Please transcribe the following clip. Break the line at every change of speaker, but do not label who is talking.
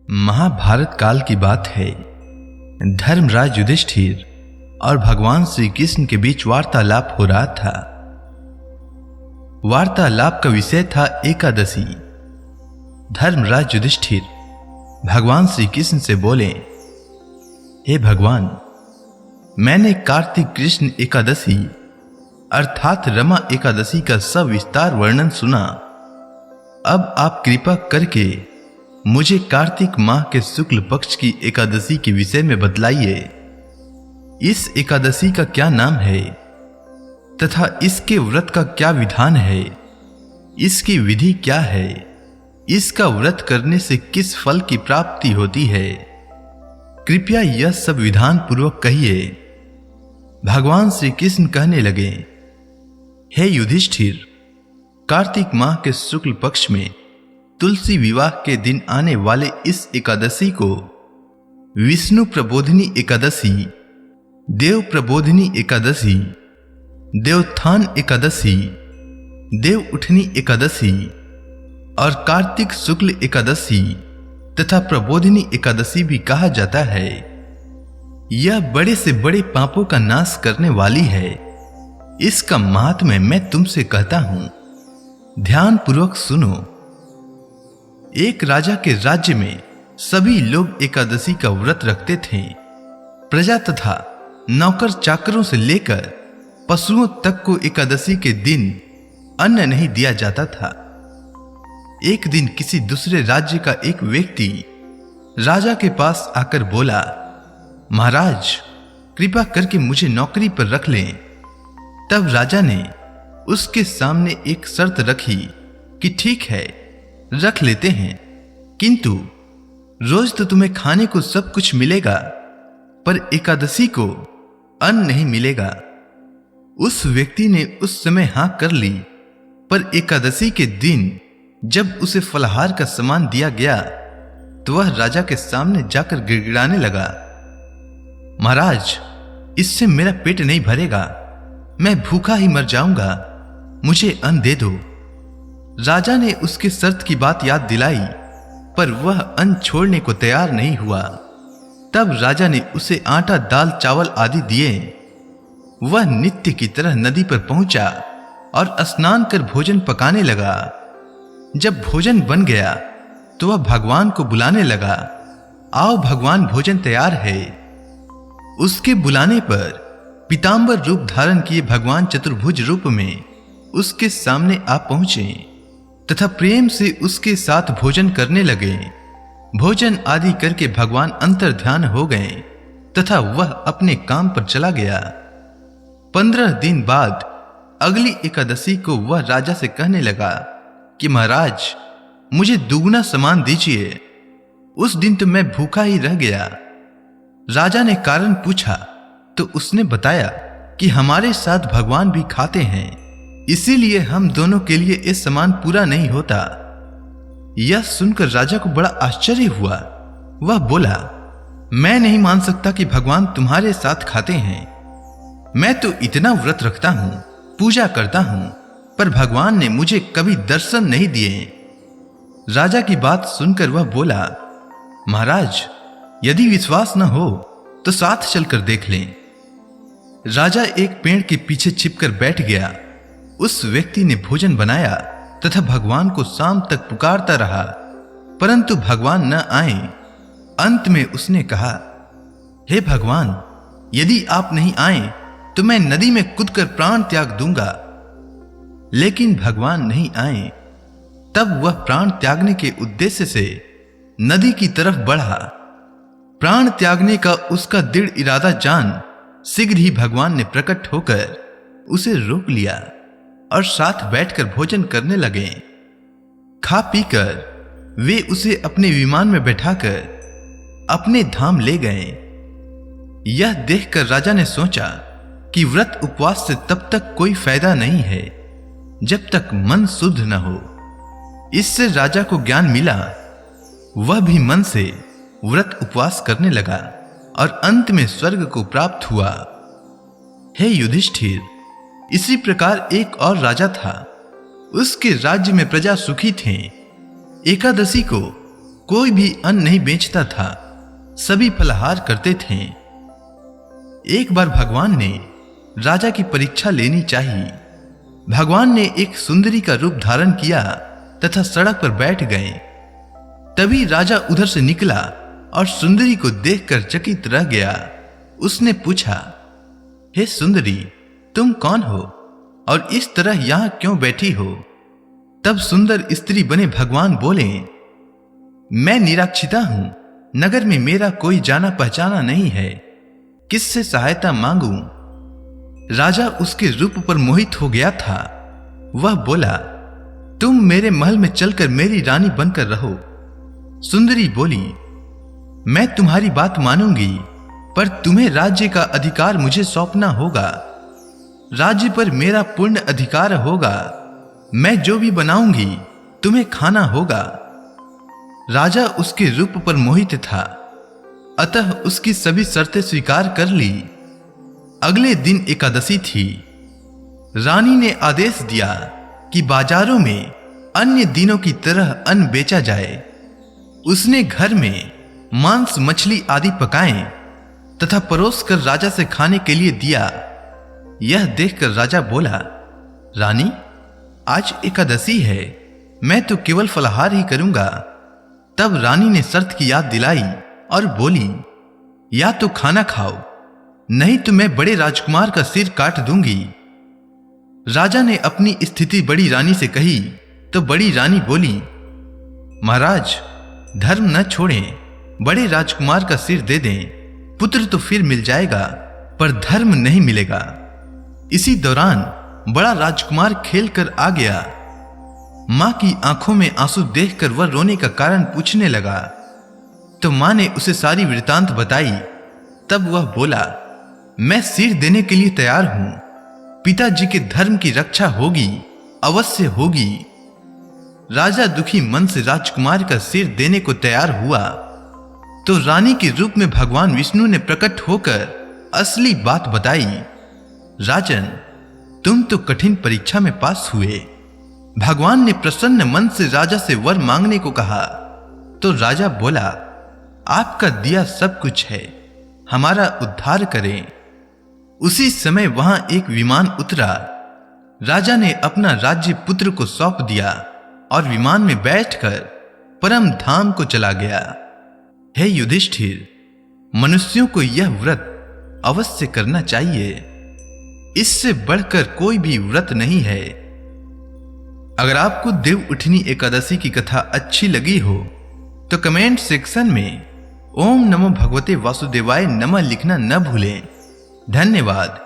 महाभारत काल की बात है। धर्मराज युधिष्ठिर और भगवान श्री कृष्ण के बीच वार्तालाप हो रहा था। वार्तालाप का विषय था एकादशी। धर्मराज युधिष्ठिर भगवान श्री कृष्ण से बोले, हे भगवान, मैंने कार्तिक कृष्ण एकादशी अर्थात रमा एकादशी का सविस्तार वर्णन सुना। अब आप कृपा करके मुझे कार्तिक माह के शुक्ल पक्ष की एकादशी के विषय में बतलाइए। इस एकादशी का क्या नाम है तथा इसके व्रत का क्या विधान है, इसकी विधि क्या है, इसका व्रत करने से किस फल की प्राप्ति होती है, कृपया यह सब विधान पूर्वक कहिए। भगवान श्री कृष्ण कहने लगे, हे युधिष्ठिर, कार्तिक माह के शुक्ल पक्ष में तुलसी विवाह के दिन आने वाले इस एकादशी को विष्णु प्रबोधिनी एकादशी, देव प्रबोधिनी एकादशी, देवोत्थान एकादशी, देव उठनी एकादशी और कार्तिक शुक्ल एकादशी तथा प्रबोधिनी एकादशी भी कहा जाता है। यह बड़े से बड़े पापों का नाश करने वाली है। इसका महात्म्य मैं तुमसे कहता हूं, ध्यान पूर्वक सुनो। एक राजा के राज्य में सभी लोग एकादशी का व्रत रखते थे। प्रजा तथा नौकर चाकरों से लेकर पशुओं तक को एकादशी के दिन अन्न नहीं दिया जाता था। एक दिन किसी दूसरे राज्य का एक व्यक्ति राजा के पास आकर बोला, महाराज, कृपा करके मुझे नौकरी पर रख लें। तब राजा ने उसके सामने एक शर्त रखी कि ठीक है, रख लेते हैं, किंतु रोज तो तुम्हें खाने को सब कुछ मिलेगा, पर एकादशी को अन्न नहीं मिलेगा। उस व्यक्ति ने उस समय हां कर ली, पर एकादशी के दिन जब उसे फलाहार का सामान दिया गया तो वह राजा के सामने जाकर गिड़गिड़ाने लगा, महाराज, इससे मेरा पेट नहीं भरेगा, मैं भूखा ही मर जाऊंगा, मुझे अन्न दे दो। राजा ने उसके शर्त की बात याद दिलाई, पर वह अन्न छोड़ने को तैयार नहीं हुआ। तब राजा ने उसे आटा, दाल, चावल आदि दिए। वह नित्य की तरह नदी पर पहुंचा और स्नान कर भोजन पकाने लगा। जब भोजन बन गया तो वह भगवान को बुलाने लगा, आओ भगवान, भोजन तैयार है। उसके बुलाने पर पीतांबर रूप धारण किए भगवान चतुर्भुज रूप में उसके सामने आ पहुंचे तथा प्रेम से उसके साथ भोजन करने लगे। भोजन आदि करके भगवान अंतर्ध्यान हो गए तथा वह अपने काम पर चला गया। 15 दिन बाद अगली एकादशी को वह राजा से कहने लगा कि महाराज, मुझे दुगना सामान दीजिए, उस दिन तो मैं भूखा ही रह गया। राजा ने कारण पूछा तो उसने बताया कि हमारे साथ भगवान भी खाते हैं, इसीलिए हम दोनों के लिए ये सामान पूरा नहीं होता। यह सुनकर राजा को बड़ा आश्चर्य हुआ। वह बोला, मैं नहीं मान सकता कि भगवान तुम्हारे साथ खाते हैं। मैं तो इतना व्रत रखता हूं, पूजा करता हूं, पर भगवान ने मुझे कभी दर्शन नहीं दिए। राजा की बात सुनकर वह बोला, महाराज, यदि विश्वास न हो तो साथ चलकर देख लें। राजा एक पेड़ के पीछे छिपकर बैठ गया। उस व्यक्ति ने भोजन बनाया तथा भगवान को शाम तक पुकारता रहा, परंतु भगवान न आए। अंत में उसने कहा, हे भगवान, यदि आप नहीं आए तो मैं नदी में कूदकर प्राण त्याग दूंगा। लेकिन भगवान नहीं आए। तब वह प्राण त्यागने के उद्देश्य से नदी की तरफ बढ़ा। प्राण त्यागने का उसका दृढ़ इरादा जान शीघ्र ही भगवान ने प्रकट होकर उसे रोक लिया और साथ बैठकर भोजन करने लगे। खा पीकर वे उसे अपने विमान में बैठाकर अपने धाम ले गए। यह देखकर राजा ने सोचा कि व्रत उपवास से तब तक कोई फायदा नहीं है जब तक मन शुद्ध न हो। इससे राजा को ज्ञान मिला। वह भी मन से व्रत उपवास करने लगा और अंत में स्वर्ग को प्राप्त हुआ। हे युधिष्ठिर, इसी प्रकार एक और राजा था। उसके राज्य में प्रजा सुखी थे। एकादशी को कोई भी अन्न नहीं बेचता था, सभी फलाहार करते थे। एक बार भगवान ने राजा की परीक्षा लेनी चाहिए। भगवान ने एक सुंदरी का रूप धारण किया तथा सड़क पर बैठ गए। तभी राजा उधर से निकला और सुंदरी को देखकर चकित रह गया। उसने पूछा, हे सुंदरी, तुम कौन हो और इस तरह यहां क्यों बैठी हो? तब सुंदर स्त्री बने भगवान बोले, मैं निराक्षिता हूं, नगर में मेरा कोई जाना पहचाना नहीं है, किससे सहायता मांगूं? राजा उसके रूप पर मोहित हो गया था। वह बोला, तुम मेरे महल में चलकर मेरी रानी बनकर रहो। सुंदरी बोली, मैं तुम्हारी बात मानूंगी, पर तुम्हें राज्य का अधिकार मुझे सौंपना होगा। राज्य पर मेरा पूर्ण अधिकार होगा। मैं जो भी बनाऊंगी तुम्हें खाना होगा। राजा उसके रूप पर मोहित था, अतः उसकी सभी शर्तें स्वीकार कर ली। अगले दिन एकादशी थी। रानी ने आदेश दिया कि बाजारों में अन्य दिनों की तरह अन्न बेचा जाए। उसने घर में मांस मछली आदि पकाए तथा परोस कर राजा से खाने के लिए दिया। यह देखकर राजा बोला, रानी, आज एकादशी है, मैं तो केवल फलाहार ही करूंगा। तब रानी ने शर्त की याद दिलाई और बोली, या तो खाना खाओ, नहीं तो मैं बड़े राजकुमार का सिर काट दूंगी। राजा ने अपनी स्थिति बड़ी रानी से कही तो बड़ी रानी बोली, महाराज, धर्म न छोड़ें, बड़े राजकुमार का सिर दे दें, पुत्र तो फिर मिल जाएगा पर धर्म नहीं मिलेगा। इसी दौरान बड़ा राजकुमार खेल कर आ गया। मां की आंखों में आंसू देखकर वह रोने का कारण पूछने लगा तो मां ने उसे सारी वृतांत बताई। तब वह बोला, मैं सिर देने के लिए तैयार हूं, पिताजी के धर्म की रक्षा होगी, अवश्य होगी। राजा दुखी मन से राजकुमार का सिर देने को तैयार हुआ तो रानी के रूप में भगवान विष्णु ने प्रकट होकर असली बात बताई। राजन, तुम तो कठिन परीक्षा में पास हुए। भगवान ने प्रसन्न मन से राजा से वर मांगने को कहा तो राजा बोला, आपका दिया सब कुछ है, हमारा उद्धार करें। उसी समय वहां एक विमान उतरा। राजा ने अपना राज्य पुत्र को सौंप दिया और विमान में बैठकर परम धाम को चला गया। हे युधिष्ठिर, मनुष्यों को यह व्रत अवश्य करना चाहिए, इससे बढ़कर कोई भी व्रत नहीं है। अगर आपको देव उठनी एकादशी की कथा अच्छी लगी हो तो कमेंट सेक्शन में ओम नमो भगवते वासुदेवाय नमः लिखना न भूलें। धन्यवाद।